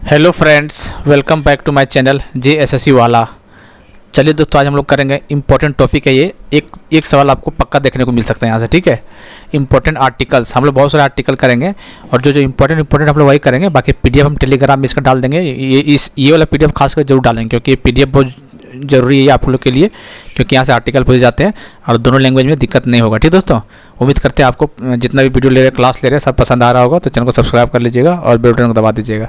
Hello friends, welcome back to my channel JSSC वाला। चलिए दोस्तों, आज हम लोग करेंगे इम्पोर्टेंट टॉपिक है ये। एक सवाल आपको पक्का देखने को मिल सकता है यहाँ से, ठीक है। इम्पोर्टेंट आर्टिकल्स हम लोग बहुत सारे आर्टिकल करेंगे और जो इम्पोर्टेंट हम लोग वही करेंगे। बाकी PDF हम टेलीग्राम में इसका डाल देंगे। ये वाला PDF खासकर जरूर डालेंगे क्योंकि ये PDF बहुत ज़रूरी है आप लोग के लिए, क्योंकि यहाँ से आर्टिकल पूछे जाते हैं और दोनों लैंग्वेज में दिक्कत नहीं होगा। ठीक दोस्तों, उम्मीद करते हैं आपको जितना भी वीडियो ले रहे क्लास ले रहे सब पसंद आ रहा होगा। तो चैनल को सब्सक्राइब कर लीजिएगा और बेल बटन को दबा दीजिएगा।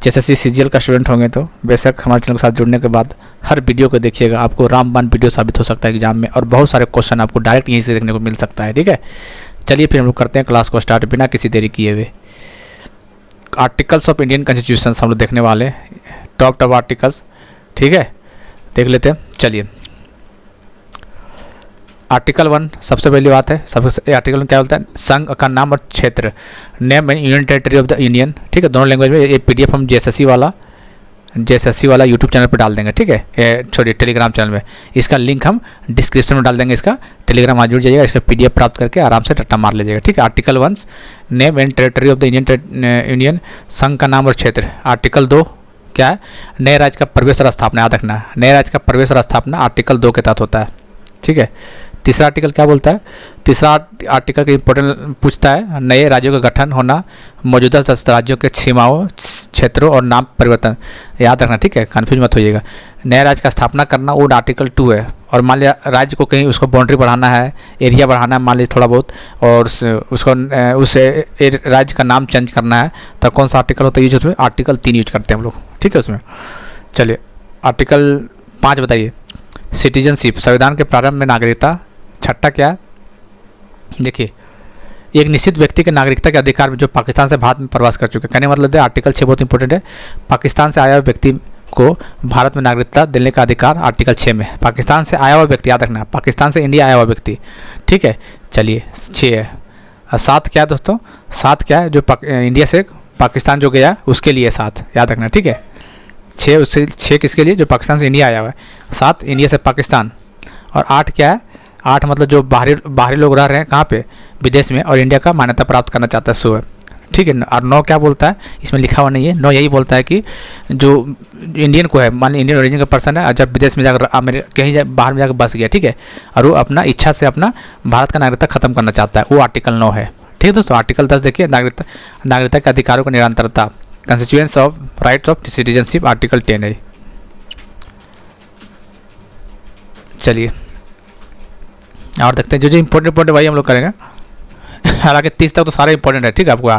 JSSC CGL का स्टूडेंट होंगे तो बेशक हमारे चैनल के साथ जुड़ने के बाद हर वीडियो को देखिएगा। आपको रामबाण वीडियो साबित हो सकता है एग्जाम में, और बहुत सारे क्वेश्चन आपको डायरेक्ट यहीं से देखने को मिल सकता है। ठीक है, चलिए फिर हम लोग करते हैं क्लास को स्टार्ट बिना किसी देरी किए हुए। आर्टिकल्स ऑफ इंडियन कॉन्स्टिट्यूशन हम लोग देखने वाले, टॉप आर्टिकल्स। ठीक है, देख लेते हैं। चलिए, आर्टिकल 1 सबसे पहली बात है। सबसे आर्टिकल में क्या बोलता है? संघ का नाम और क्षेत्र, name and union territory of the union. ठीक है, दोनों लैंग्वेज में। ये PDF हम JSSC वाला YouTube चैनल पर डाल देंगे। ठीक है, सॉरी टेलीग्राम चैनल में। इसका लिंक हम डिस्क्रिप्शन में डाल देंगे। इसका टेलीग्राम आज जुड़ जाइएगा, इसका PDF प्राप्त करके आराम से रट्टा मार लीजिएगा। ठीक है, article 1 name and territory of the union, संघ का नाम और क्षेत्र। आर्टिकल 2 क्या है? नए राज्य का प्रवेश और स्थापना। याद रखना, नए राज्य का प्रवेश और स्थापना आर्टिकल 2 के तहत होता है। ठीक है, तीसरा आर्टिकल क्या बोलता है? तीसरा आर्टिकल का इंपॉर्टेंट पूछता है, नए राज्यों का गठन होना, मौजूदा राज्यों के सीमाओं, क्षेत्रों और नाम परिवर्तन। याद रखना, ठीक है, कन्फ्यूज मत होइएगा। नए राज्य का स्थापना करना वो आर्टिकल 2 है। और मान लिया राज्य को कहीं उसको बाउंड्री बढ़ाना है, एरिया बढ़ाना है मान लीजिए थोड़ा बहुत, और उसको उस राज्य का नाम चेंज करना है, तो कौन सा आर्टिकल होता है यूज? उसमें आर्टिकल 3 यूज करते हैं हम लोग। ठीक है, उसमें। चलिए, आर्टिकल 5 बताइए। सिटीजनशिप, संविधान के प्रारंभ में नागरिकता। छठा क्या है? देखिए, एक निश्चित व्यक्ति के नागरिकता के अधिकार में जो पाकिस्तान से भारत में प्रवास कर चुके हैं। कहने मतलब है आर्टिकल 6 बहुत इंपॉर्टेंट है। पाकिस्तान से आया हुआ व्यक्ति को भारत में नागरिकता देने का अधिकार आर्टिकल 6 में। पाकिस्तान से आया हुआ व्यक्ति, याद रखना, पाकिस्तान से इंडिया आया हुआ व्यक्ति। ठीक है, चलिए 6 है। 7 क्या है दोस्तों? 7 क्या है? जो इंडिया से पाकिस्तान जो गया उसके लिए 7, याद रखना। ठीक है, 6 किसके लिए? जो पाकिस्तान से इंडिया आया हुआ है। 7 इंडिया से पाकिस्तान। और 8 क्या है? 8 मतलब जो बाहरी लोग रह रहे हैं कहाँ पे? विदेश में, और इंडिया का मान्यता प्राप्त करना चाहता है, सो है। ठीक है, और 9 क्या बोलता है? इसमें लिखा हुआ नहीं है। 9 यही बोलता है कि जो इंडियन को है, मान लीजिए इंडियन ओरिजिन का पर्सन है, जब विदेश में जाकर कहीं बाहर में जाकर बस गया, ठीक है, और वो अपना इच्छा से अपना भारत का नागरिकता खत्म करना चाहता है, वो आर्टिकल 9 है। ठीक है दोस्तों, आर्टिकल 10 देखिए, नागरिकता के अधिकारों को निरंतरता, constituents of rights of citizenship, article 10 है। चलिए और देखते हैं जो इंपॉर्टेंट वही हम लोग करेंगे। हालांकि 30 तक तो सारे इंपॉर्टेंट है। ठीक है, आपको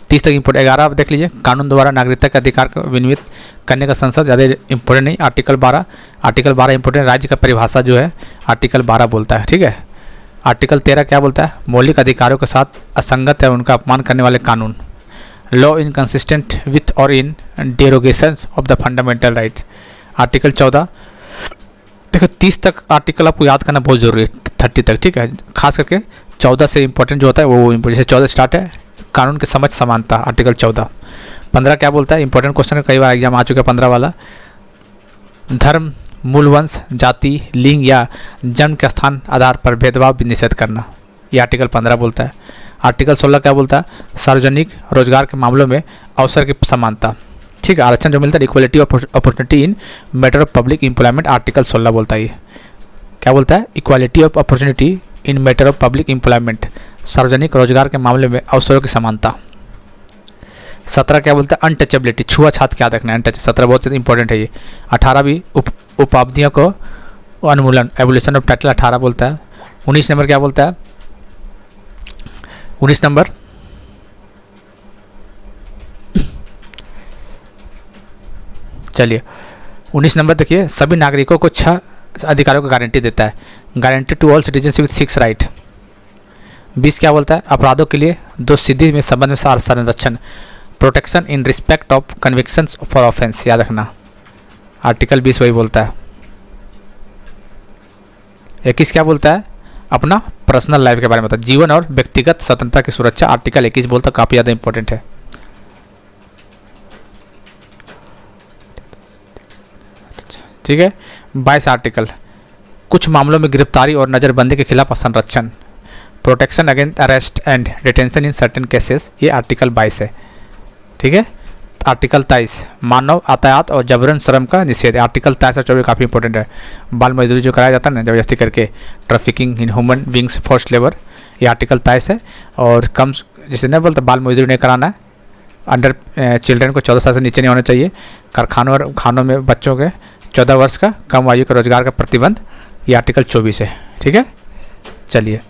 30 तक इंपॉर्टेंट। 11 आप देख लीजिए, कानून द्वारा नागरिकता के अधिकार को विनियमित करने का संसद, ज़्यादा इंपॉर्टेंट नहीं। आर्टिकल 12 इंपॉर्टेंट, राज्य का परिभाषा जो है आर्टिकल 12 बोलता है। ठीक है, आर्टिकल 13 क्या बोलता है? मौलिक अधिकारों के साथ असंगत है उनका अपमान करने वाले कानून, लॉ इनकन्सिस्टेंट विथ और in derogations of the fundamental rights. Article 14, देखो 30 तक आर्टिकल आपको याद करना बहुत जरूरी है, 30 तक। ठीक है, खास करके 14 से इंपॉर्टेंट जो होता है वो इंपॉर्टेंट। जैसे 14 स्टार्ट है, कानून की समझ समानता, आर्टिकल 14। 15 क्या बोलता है? इंपॉर्टेंट क्वेश्चन है, कई बार एग्जाम आ चुका है 15 वाला। धर्म, मूल वंश, जाति, लिंग या जन्म के स्थान आधार पर भेदभाव भी निषेध करना, ये आर्टिकल 15 बोलता है। आर्टिकल 16 क्या बोलता है? सार्वजनिक रोजगार के मामलों में अवसर की समानता। ठीक है, आरक्षण जो मिलता है, equality of opportunity in matter of public employment, article 16 बोलता है। क्या बोलता है? Equality of opportunity in matter of public employment, सार्वजनिक रोजगार के मामले में अवसरों की समानता। 17 क्या बोलता है? अनटचेबिलिटी, छुआछूत क्या रखना है? 17 बहुत इंपॉर्टेंट है ये। 18 भी उपाधियों को उन्मूलन, एबोलिशन ऑफ टाइटल, 18 बोलता है। 19 नंबर क्या बोलता है? 19 नंबर चलिए 19 नंबर देखिए, सभी नागरिकों को 6 अधिकारों की गारंटी देता है, guarantee to all citizens with 6 right. 20 क्या बोलता है? अपराधों के लिए 2 सिद्धि में संबंध में संरक्षण, protection in respect of convictions for offence, याद रखना, आर्टिकल 20 वही बोलता है। 21 क्या बोलता है? अपना पर्सनल लाइफ के बारे में, जीवन और व्यक्तिगत स्वतंत्रता की सुरक्षा, आर्टिकल 21 बोलता है, काफ़ी ज़्यादा इंपॉर्टेंट है। ठीक है, 22 आर्टिकल, कुछ मामलों में गिरफ्तारी और नज़रबंदी के खिलाफ संरक्षण, protection against arrest and detention in certain cases, ये आर्टिकल 22 है। ठीक है, आर्टिकल 23 मानव यातायात और जबरन श्रम का निषेध। आर्टिकल 23 और 24 काफ़ी इंपॉर्टेंट है। बाल मजदूरी जो कराया जाता है ना जबरदस्ती करके, trafficking in human beings, forced labour, ये आर्टिकल 23 है। और कम जैसे नहीं बोलते बाल मजदूरी नहीं कराना है, अंडर चिल्ड्रन को 14 साल से नीचे नहीं होना चाहिए। कारखानों और खानों में बच्चों के 14 वर्ष का कम आयु के रोजगार का प्रतिबंध, ये आर्टिकल 24 है। ठीक है, चलिए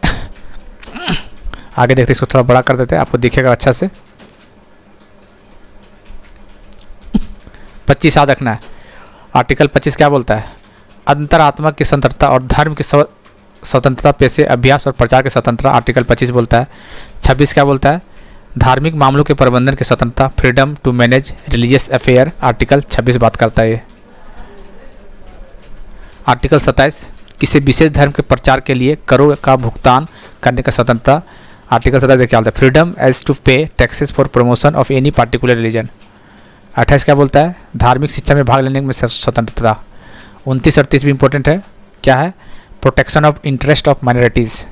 आगे देखते, इसको थोड़ा बड़ा कर देते हैं, आपको दिखेगा अच्छा से। 25 याद रखना है। आर्टिकल 25 क्या बोलता है? अंतरात्मा की स्वतंत्रता और धर्म की स्वतंत्रता, पेशे, अभ्यास और प्रचार की स्वतंत्रता, आर्टिकल 25 बोलता है। 26 क्या बोलता है? धार्मिक मामलों के प्रबंधन की स्वतंत्रता, freedom to manage religious affair, article 26 बात करता है ये। आर्टिकल 27 किसी विशेष धर्म के प्रचार के लिए करों का भुगतान करने का स्वतंत्रता, आर्टिकल 27 क्या बोलता है? फ्रीडम एज टू पे taxes for promotion of any particular religion. 28 क्या बोलता है? धार्मिक शिक्षा में भाग लेने में स्वतंत्रता। 29 और 30 भी इंपॉर्टेंट है। क्या है? Protection of interest of minorities,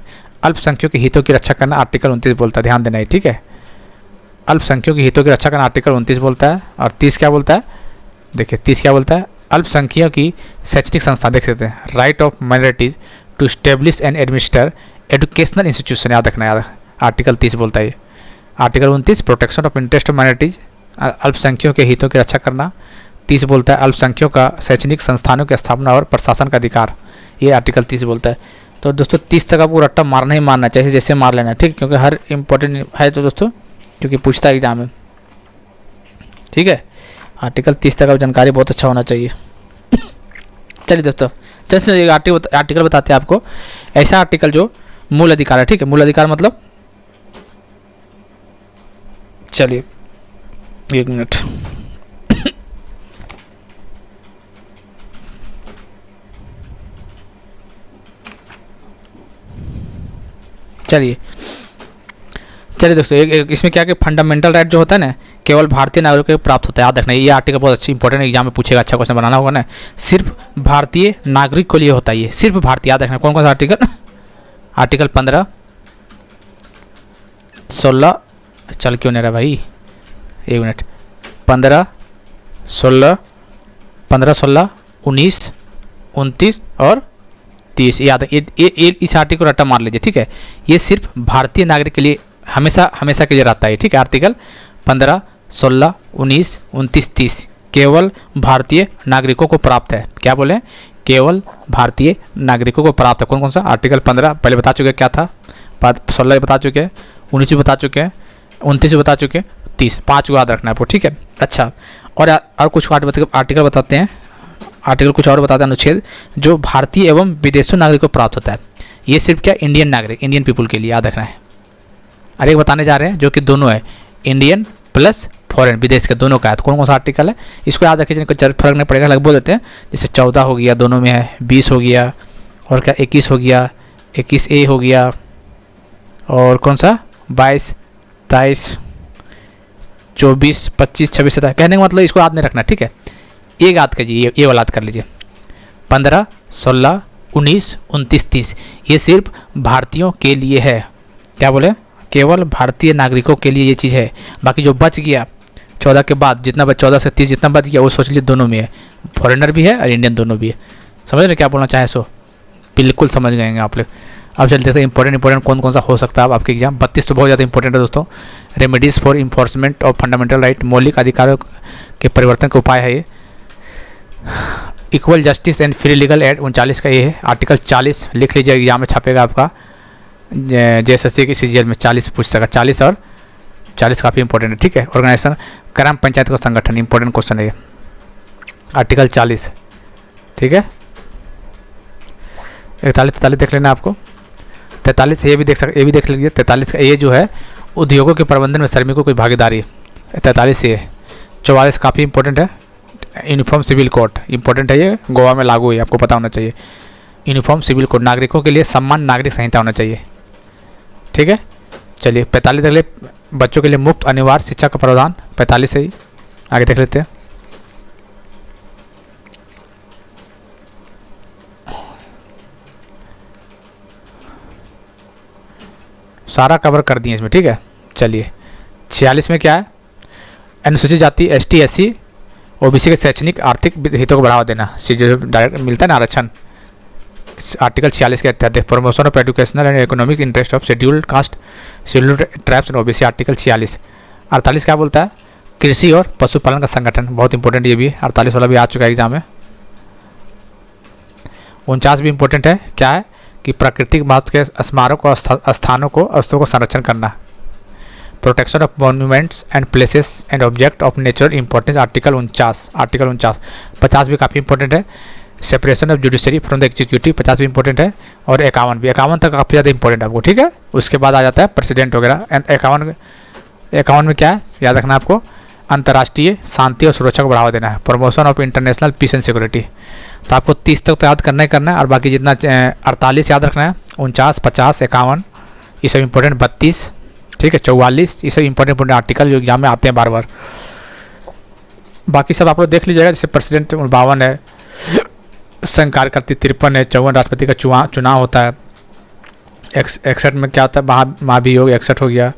अल्पसंख्यकों के हितों की रक्षा करना, आर्टिकल 29 बोलता है। ध्यान देना है, ठीक है। अल्पसंख्यकों के हितों की रक्षा करना, आर्टिकल 29 बोलता है। और 30 क्या बोलता है? देखिए 30 क्या बोलता है? अल्पसंख्यकों की शैक्षणिक संस्था, देख सकते हैं, right of minorities to establish and administer educational institution, याद रखना, याद, आर्टिकल 30 बोलता है ये। Article 29 protection of interest of minorities, अल्पसंख्यकों के हितों की रक्षा करना। 30 बोलता है अल्पसंख्यकों का शैक्षणिक संस्थानों की स्थापना और प्रशासन का अधिकार, ये आर्टिकल 30 बोलता है। तो दोस्तों 30 तक आपको रट्टा मारना ही मारना चाहिए, जैसे मार लेना, ठीक, क्योंकि हर इंपॉर्टेंट है तो दोस्तों, क्योंकि पूछता है एग्जाम में, ठीक है। आर्टिकल 30 तक आप जानकारी बहुत अच्छा होना चाहिए। चलिए दोस्तों, चलिए आर्टिकल बताते हैं आपको। ऐसा आर्टिकल जो मूल अधिकार है, ठीक है। मूल अधिकार मतलब, चलिए 1 मिनट, चलिए दोस्तों, एक इसमें क्या कि फंडामेंटल राइट जो होता है ना, केवल भारतीय नागरिकों को प्राप्त होता है, याद रखना। ये आर्टिकल बहुत अच्छी इंपॉर्टेंट एग्जाम में पूछेगा, अच्छा क्वेश्चन बनाना होगा ना। सिर्फ भारतीय नागरिक के लिए होता है ये, सिर्फ भारतीय, याद रखना। कौन कौन सा आर्टिकल? आर्टिकल 15, 16, चल क्यों नहीं रहा भाई, 1 मिनट, 15, 16, 19, 29 और 30, याद है। ये इस आर्टिकल को रट्टा मार लीजिए, ठीक है। ये सिर्फ भारतीय नागरिक के लिए हमेशा के लिए रहता है, ठीक है। आर्टिकल 15, 16, 19, 29, 30 केवल भारतीय नागरिकों को प्राप्त है। क्या बोले? केवल भारतीय नागरिकों को प्राप्त है। कौन कौन सा? आर्टिकल 15 पहले बता चुके क्या था, 16 बता चुके हैं, 19 बता चुके हैं, 29 बता चुके हैं, 30, 5 को याद रखना है आपको, ठीक है। अच्छा, और कुछ आर्टिकल बताते हैं, आर्टिकल कुछ और बताते हैं, अनुच्छेद जो भारतीय एवं विदेशों नागरिकों को प्राप्त होता है। ये सिर्फ क्या? इंडियन नागरिक, इंडियन पीपुल के लिए, याद रखना है। अरे एक बताने जा रहे हैं जो कि दोनों है, इंडियन प्लस फॉरेन, विदेश के दोनों का है। तो कौन कौन सा आर्टिकल है इसको याद रखिए, कोई फर्क नहीं पड़ेगा, लग बोल देते हैं। जैसे 14 हो गया, दोनों में है, 20 हो गया, और क्या 21 हो गया, 21A हो गया, और कौन सा 22, 23, 24, 25, 26, 27, कहने का मतलब इसको याद नहीं रखना, ठीक है। ये याद कीजिए, ये वाला याद कर लीजिए। 15, 16, 19, 29, 30 ये सिर्फ भारतीयों के लिए है। क्या बोले? केवल भारतीय नागरिकों के लिए ये चीज़ है। बाकी जो बच गया 14 के बाद, जितना 14 से 30 जितना बच गया, वो सोच लीजिए दोनों में है, फॉरेनर भी है और इंडियन दोनों भी है। समझ रहे क्या बोलना चाहे? सो बिल्कुल समझ गए आप लोग। अब चलते हैं इंपॉर्टेंट कौन कौन सा हो सकता है आपके एग्जाम। 32 तो बहुत ज़्यादा इंपॉर्टेंट है दोस्तों। Remedies for enforcement of fundamental right, मौलिक अधिकारों के परिवर्तन का उपाय है ये। Equal justice and free legal aid 39 का ये है। आर्टिकल 40 लिख लीजिए, एग्जाम में छापेगा आपका, JSSC की CGL में 40 पूछ सका। 40 और 40 काफ़ी इंपॉर्टेंट है, ठीक है। ऑर्गेनाइजेशन, ग्राम पंचायत का संगठन, इंपॉर्टेंट क्वेश्चन है ये, आर्टिकल 40, ठीक है। 43 देख लेना आपको। 43 ये भी देख लीजिए। 43 का ये जो है, उद्योगों के प्रबंधन में श्रमिकों की भागीदारी, 43 ये। 44 काफ़ी इंपॉर्टेंट है, यूनिफॉर्म सिविल कोड, इंपॉर्टेंट है ये, गोवा में लागू है, आपको पता होना चाहिए। यूनिफॉर्म सिविल कोड, नागरिकों के लिए समान नागरिक संहिता होना चाहिए, ठीक है। चलिए 45 देख ले, बच्चों के लिए मुफ्त अनिवार्य शिक्षा का प्रावधान, 45 से ही आगे देख लेते हैं। सारा कवर कर दिए इसमें, ठीक है। चलिए 46 में क्या है? अनुसूचित जाति ST SC OBC के शैक्षणिक आर्थिक हितों को बढ़ावा देना, जो डायरेक्ट मिलता है ना आरक्षण आर्टिकल 46 के तहत। Promotion of educational and economic interest of scheduled caste, scheduled tribes and OBC article 46। 48 क्या बोलता है? कृषि और पशुपालन का संगठन, बहुत इंपॉर्टेंट ये भी, 48 वाला भी आ चुका है एग्जाम में। 49 भी इंपॉर्टेंट है, क्या है कि प्राकृतिक महत्व के स्मारक और स्थानों को वस्तुओं को संरक्षण करना, protection of monuments and places and object of natural importance article 49। 50 भी काफ़ी इंपॉर्टेंट है, separation of judiciary from the executive, 50 भी इंपॉर्टेंट है। और 51 तक काफ़ी ज़्यादा इंपॉर्टेंट है आपको, ठीक है। उसके बाद आ जाता है प्रेसिडेंट वगैरह। 51 में क्या है याद रखना आपको? अंतर्राष्ट्रीय शांति और सुरक्षा को बढ़ावा देना है, promotion of international peace and security. तो आपको 30 तक तो याद करना ही करना है, और बाकी जितना 48 याद रखना है, 49, 50, 51 ये सब इंपॉर्टेंट, 32, ठीक है, 44 ये सब इंपॉर्टेंट आर्टिकल जो एग्जाम में आते हैं बार बार। बाकी सब आप लोग देख लीजिएगा, जैसे प्रेसिडेंट 52 है, संघ कार्यकर्ता 53 है, 54 राष्ट्रपति का चुनाव होता है। 61 में क्या होता है? महाभियोग 61 हो गया।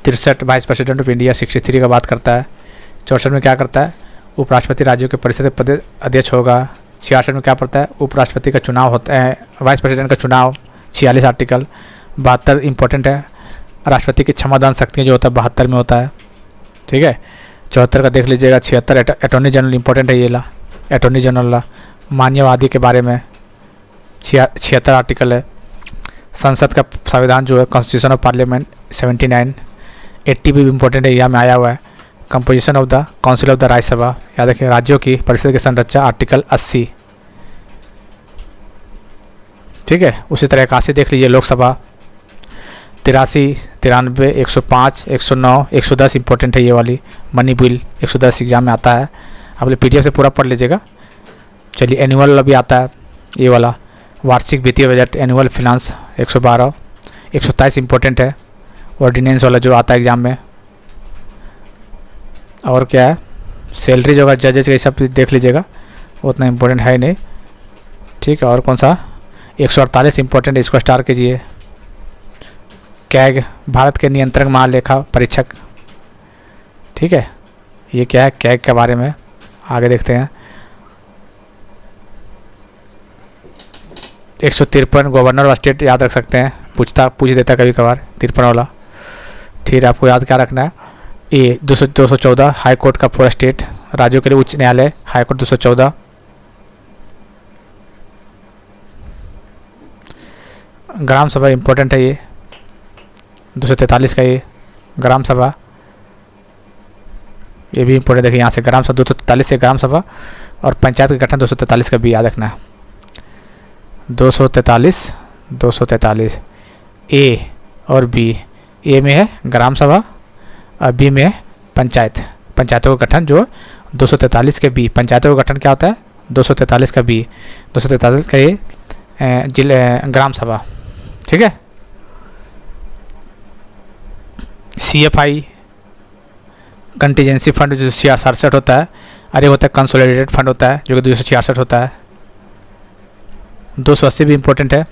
63 वाइस प्रेसिडेंट ऑफ इंडिया 63 का बात करता है। 64 में क्या करता है? उपराष्ट्रपति राज्यों के परिषद के पद अध्यक्ष होगा। 66 में क्या पड़ता है? उपराष्ट्रपति का चुनाव होता है, वाइस प्रेसिडेंट का चुनाव, 46 आर्टिकल। 72 इंपॉर्टेंट है, राष्ट्रपति की क्षमादान शक्तियाँ जो होता है 72 में होता है, ठीक है। 74 का देख लीजिएगा। 76 अटॉर्नी जनरल इंपॉर्टेंट है, ये ला अटॉर्नी जनरल ला, मान्यवादी के बारे में 76 आर्टिकल है। संसद का संविधान जो है कॉन्स्टिट्यूशन ऑफ पार्लियामेंट 79। 80 भी इंपॉर्टेंट है, यहाँ में आया हुआ है। Composition of the council of the Rajya Sabha, याद रखिए राज्यों की परिषद की संरचना आर्टिकल 80, ठीक है। उसी तरह 81 देख लीजिए लोकसभा। 83, 93, 105, 109, 110 इंपॉर्टेंट है ये वाली, मनी बिल 110 एग्जाम में आता है, आप लोग PDF से पूरा पढ़ लीजिएगा। चलिए एनुअल वाला भी आता है ये वाला, वार्षिक वित्तीय बजट एनुअल फिनांस 112। 127 इंपॉर्टेंट है, ऑर्डिनेंस वाला जो आता है एग्जाम में। और क्या है? सैलरी जो है जजेज का, सब देख लीजिएगा, उतना इंपॉर्टेंट है नहीं, ठीक है। और कौन सा? 148 इंपॉर्टेंट है, इसको स्टार कीजिए। कैग, भारत के नियंत्रक महालेखा परीक्षक, ठीक है। ये क्या है? कैग के बारे में आगे देखते हैं। 153 गवर्नर ऑफ स्टेट याद रख सकते हैं, पूछ देता कभी कभार 53 वाला। ठीक है, आपको याद क्या रखना है? ये 214 हाई कोर्ट का पूरा स्टेट, राज्यों के लिए उच्च न्यायालय हाई कोर्ट 214। ग्राम सभा इंपॉर्टेंट है, ये 243 का ये ग्राम सभा, ये भी इंपॉर्टेंट। देखिए यहाँ से ग्राम सभा 243 से ग्राम सभा, और पंचायत का गठन 243 का भी याद रखना है। 243 ए और बी, ए में है ग्राम सभा और बी में है पंचायतों का गठन, जो 243 के बी। पंचायतों का गठन क्या होता है? 243 का बी, 243 का ये ग्राम सभा, ठीक है। CFI कंटीजेंसी फंड जो 67 होता है, अरे होता है कंसोलिडेटेड फंड होता है जो कि 266 होता है। 280 भी इम्पोर्टेंट है।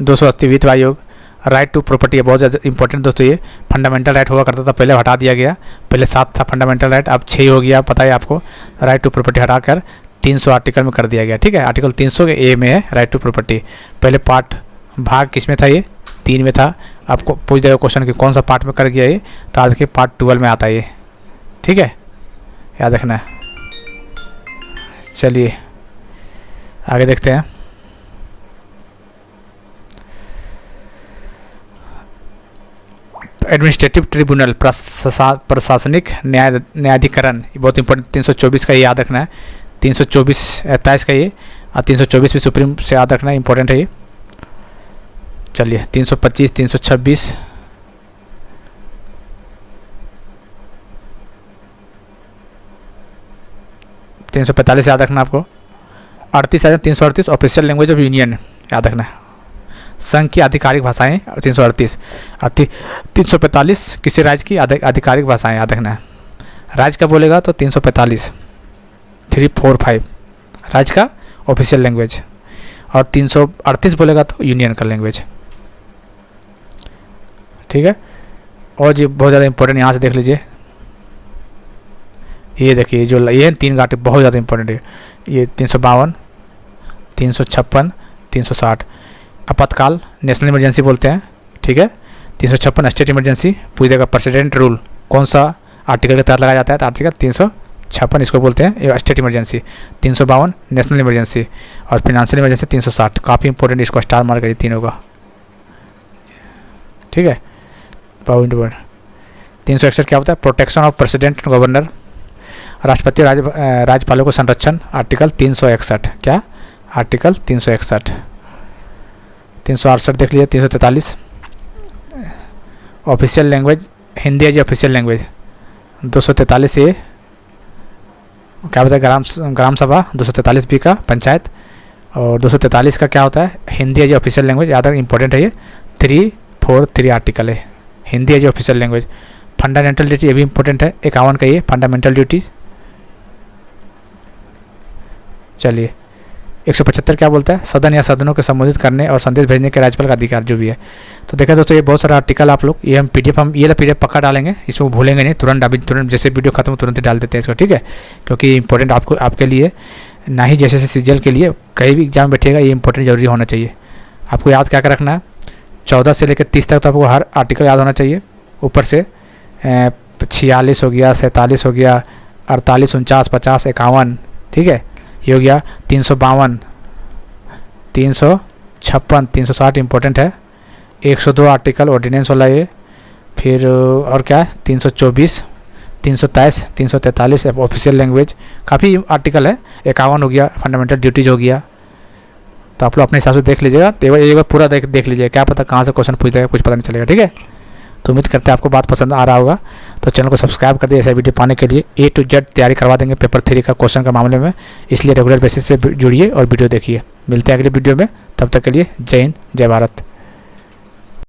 280 वित्त आयोग। राइट टू प्रॉपर्टी है बहुत ज़्यादा इंपॉर्टेंट दोस्तों, ये फंडामेंटल राइट हुआ करता था, पहले हटा दिया गया, पहले 7 था फंडामेंटल राइट, अब 6 हो गया, पता है आपको। राइट टू प्रॉपर्टी हटाकर 300 आर्टिकल में कर दिया गया, ठीक है। आर्टिकल 300 के ए में है राइट टू प्रॉपर्टी। पहले भाग किस में था? ये 3 में था। आपको पूछ देगा क्वेश्चन कि कौन सा पार्ट में कर गया ये, तो आज के पार्ट 12 में आता है ये, ठीक है, याद रखना है। चलिए आगे देखते हैं। एडमिनिस्ट्रेटिव ट्रिब्यूनल, प्रशासनिक न्यायाधिकरण, ये बहुत इंपॉर्टेंट। 324 का ये याद रखना है। 324 का ये, और 324 भी सुप्रीम से याद रखना है, इंपॉर्टेंट है ये। चलिए 325, 326, याद रखना आपको। 338 ऑफिशियल लैंग्वेज ऑफ यूनियन याद रखना है। संघ की आधिकारिक भाषाएं 338। 345 किसी राज्य की आधिकारिक भाषाएं याद रखना है। राज्य का बोलेगा तो 345, 345 राज्य का ऑफिशियल लैंग्वेज, और 338 बोलेगा तो यूनियन का लैंग्वेज, ठीक है। और जी बहुत ज़्यादा इंपॉर्टेंट यहाँ से देख लीजिए, ये देखिए जो ये 3 घाटे बहुत ज़्यादा इंपॉर्टेंट है। ये 352, 356, 360 आपातकाल नेशनल इमरजेंसी बोलते हैं, ठीक है। 356 स्टेट इमरजेंसी, पूरी जगह प्रेसिडेंट रूल कौन सा आर्टिकल के तहत लगाया जाता है, तो आर्टिकल 356 इसको बोलते हैं, ये स्टेट इमरजेंसी। 352 नेशनल इमरजेंसी, और फिनेंशियल इमरजेंसी 360, काफ़ी इंपॉर्टेंट, इसको स्टार मार्क करिए तीनों का, ठीक है। 361 क्या होता है, प्रोटेक्शन ऑफ प्रेसिडेंट गवर्नर, राष्ट्रपति राज्यपालों को संरक्षण, आर्टिकल 361, क्या आर्टिकल 361। 368 देख लीजिए। 343 ऑफिशियल लैंग्वेज हिंदी है जी, ऑफिशियल लैंग्वेज। 243 ये क्या होता है, ग्राम सभा। 243 बी का पंचायत, और 243 का क्या होता है, हिंदी है जी ऑफिशियल लैंग्वेज, याद रखिए इंपॉर्टेंट है ये। 343 आर्टिकल है, हिंदी है जी ऑफिशियल लैंग्वेज। फंडामेंटल ड्यूटी, ये भी इंपॉर्टेंट है, 51 का ये फंडामेंटल ड्यूटीज। चलिए 175 क्या बोलता है, सदन या सदनों को संबोधित करने और संदेश भेजने के राज्यपाल का अधिकार जो भी है। तो देखा दोस्तों, ये बहुत सारा आर्टिकल आप लोग, ये हम पीडीएफ, हम ये पीडीएफ पक्का डालेंगे, इसको भूलेंगे नहीं, तुरंत अभी तुरंत जैसे वीडियो खत्म हो तुरंत ही डाल देते हैं इसको, ठीक है। क्योंकि इंपॉर्टेंट आपको आपके लिए ना ही जैसे सीजीएल के लिए, कहीं भी एग्जाम बैठेगा ये इंपॉर्टेंट जरूरी होना चाहिए। आपको याद क्या रखना है, 14 से लेकर 30 तक तो आपको हर आर्टिकल याद होना चाहिए। ऊपर से 46 हो गया, 47 हो गया, 48, 49, 50, 51, ठीक है। ये हो गया 352, 356, 360 इंपॉर्टेंट है। 102 आर्टिकल ऑर्डिनेंस वाला ये। फिर और क्या है, 324, 323, 343 ऑफिशियल लैंग्वेज, काफ़ी आर्टिकल है। 51 हो गया, फंडामेंटल ड्यूटीज़ हो गया। तो आप लोग अपने हिसाब से देख लीजिएगा, एक बार पूरा देख लीजिएगा, क्या पता कहाँ से क्वेश्चन पूछ देगा, कुछ पता नहीं चलेगा, ठीक है। तो उम्मीद करते हैं आपको बात पसंद आ रहा होगा। तो चैनल को सब्सक्राइब कर दिए, ऐसा वीडियो पाने के लिए। A to Z तैयारी करवा देंगे पेपर 3 का क्वेश्चन का मामले में, इसलिए रेगुलर बेसिस से जुड़िए और वीडियो देखिए। मिलते हैं अगले वीडियो में, तब तक के लिए जय हिंद, जय भारत।